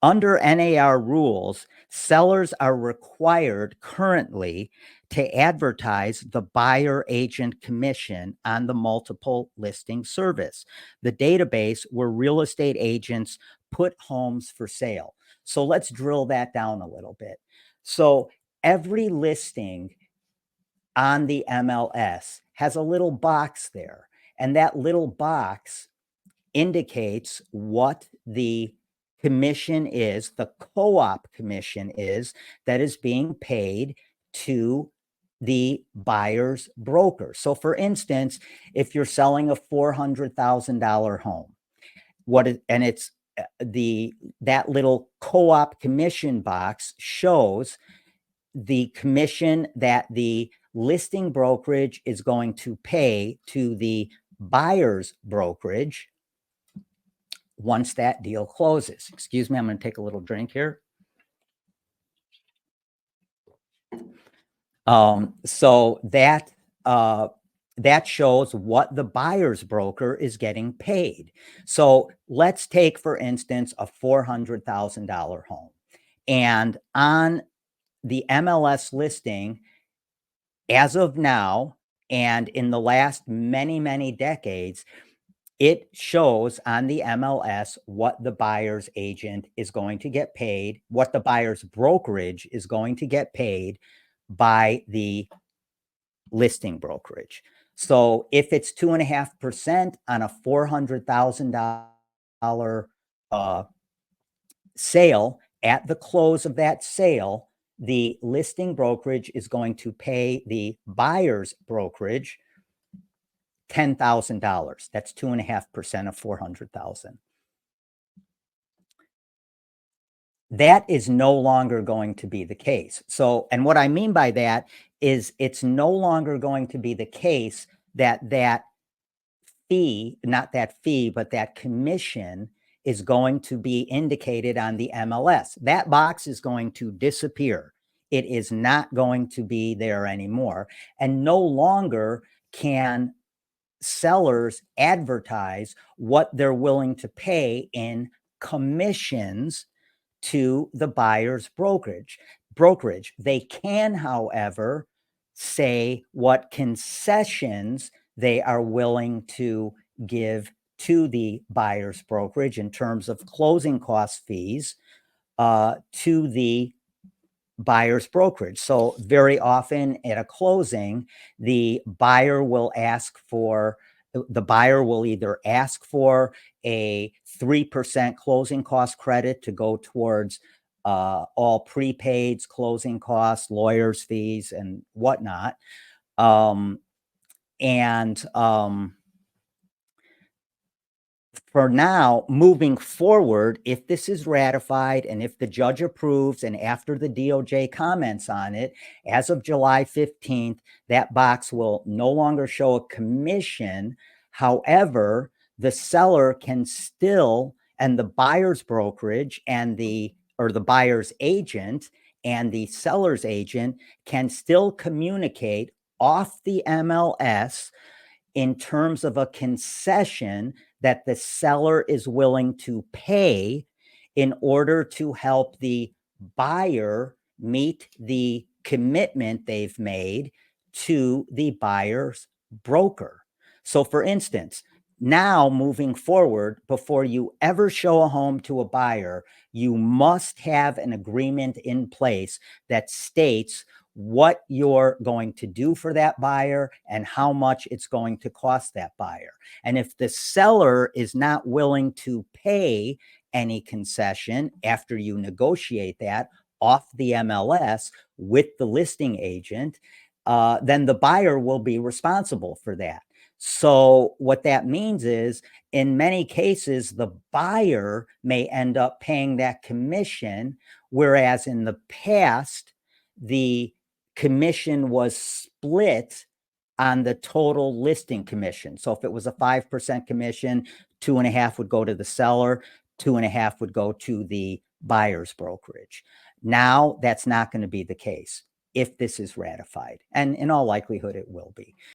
Under NAR rules, sellers are required currently to advertise the buyer agent commission on the multiple listing service, the database where real estate agents put homes for sale. So let's drill that down a little bit. So every listing on the MLS has a little box there, and that little box indicates what the commission is, the co-op commission is, that is being paid to the buyer's broker. So for instance, if you're selling a $400,000 home, it's that little co-op commission box shows the commission that the listing brokerage is going to pay to the buyer's brokerage once that deal closes. Excuse me, I'm going to take a little drink here. So that shows what the buyer's broker is getting paid. So let's take, for instance, a $400,000 home. And on the MLS listing, as of now, and in the last many, many decades, it shows on the MLS what the buyer's agent is going to get paid, what the buyer's brokerage is going to get paid by the listing brokerage. So if it's 2.5% on a $400,000 sale, at the close of that sale, the listing brokerage is going to pay the buyer's brokerage $10,000. That's 2.5% of 400,000. That is no longer going to be the case. So, and what I mean by that is it's no longer going to be the case that that fee, not that fee, but that commission is going to be indicated on the MLS. That box is going to disappear. It is not going to be there anymore. And no longer can sellers advertise what they're willing to pay in commissions to the buyer's brokerage. They can, however, say what concessions they are willing to give to the buyer's brokerage in terms of closing cost fees to the buyer's brokerage. So very often at a closing, the buyer will either ask for a 3% closing cost credit to go towards all prepaids, closing costs, lawyers' fees, and whatnot. For now, moving forward, if this is ratified and if the judge approves and after the DOJ comments on it, as of July 15th, that box will no longer show a commission. However, the seller can still, and the buyer's brokerage and the buyer's agent and the seller's agent can still communicate off the MLS in terms of a concession that the seller is willing to pay in order to help the buyer meet the commitment they've made to the buyer's broker. So for instance, now moving forward, before you ever show a home to a buyer, you must have an agreement in place that states what you're going to do for that buyer and how much it's going to cost that buyer. And if the seller is not willing to pay any concession after you negotiate that off the MLS with the listing agent, then the buyer will be responsible for that. So what that means is, in many cases, the buyer may end up paying that commission, whereas in the past, the commission was split on the total listing commission. So if it was a 5% commission, 2.5 would go to the seller, 2.5 would go to the buyer's brokerage. Now that's not going to be the case if this is ratified, and in all likelihood, it will be.